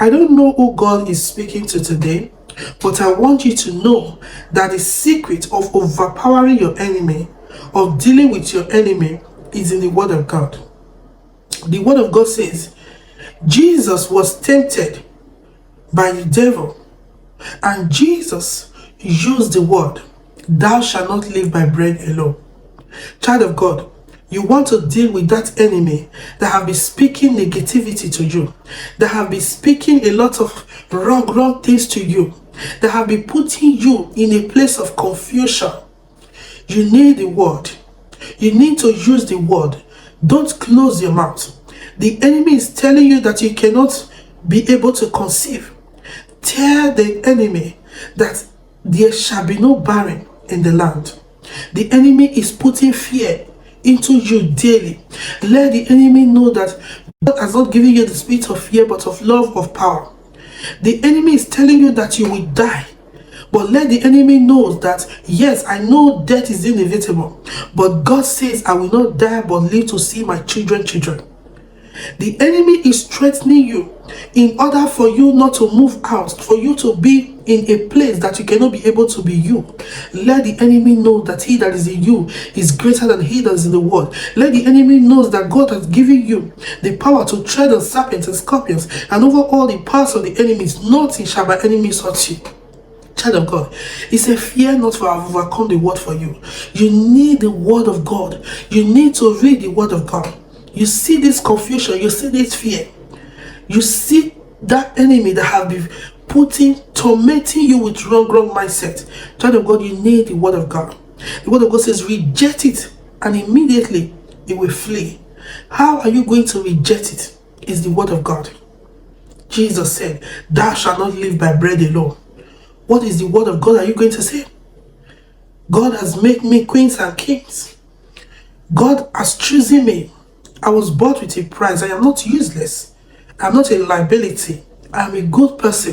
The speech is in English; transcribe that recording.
I don't know who God is speaking to today, but I want you to know that the secret of overpowering your enemy, of dealing with your enemy, is in the Word of God. The Word of God says, Jesus was tempted by the devil, and Jesus used the word, thou shalt not live by bread alone. Child of God, you want to deal with that enemy that have been speaking negativity to you, that have been speaking a lot of wrong things to you, that have been putting you in a place of confusion. You need the word. You need to use the word. Don't close your mouth. The enemy is telling you that you cannot be able to conceive. Tell the enemy that there shall be no barren in the land. The enemy is putting fear into you daily. Let the enemy know that God has not given you the spirit of fear, but of love, of power. The enemy is telling you that you will die. But let the enemy know that, yes, I know death is inevitable, but God says I will not die but live to see my children. The enemy is threatening you in order for you not to move out, for you to be in a place that you cannot be able to be you. Let the enemy know that he that is in you is greater than he that is in the world. Let the enemy know that God has given you the power to tread on serpents and scorpions and over all the powers of the enemies. Nothing shall by enemies hurt you. Child of God, he said, fear not, for I have overcome the word for you. You need the word of God. You need to read the word of God. You see this confusion, you see this fear, you see that enemy that have been tormenting you with wrong mindset. Child of God, you need the word of God. The word of God says, reject it, and immediately it will flee. How are you going to reject it? It's the word of God. Jesus said, thou shalt not live by bread alone. What is the word of God are you going to say? God has made me queens and kings. God has chosen me. I was bought with a price. I am not useless. I am not a liability. I am a good person.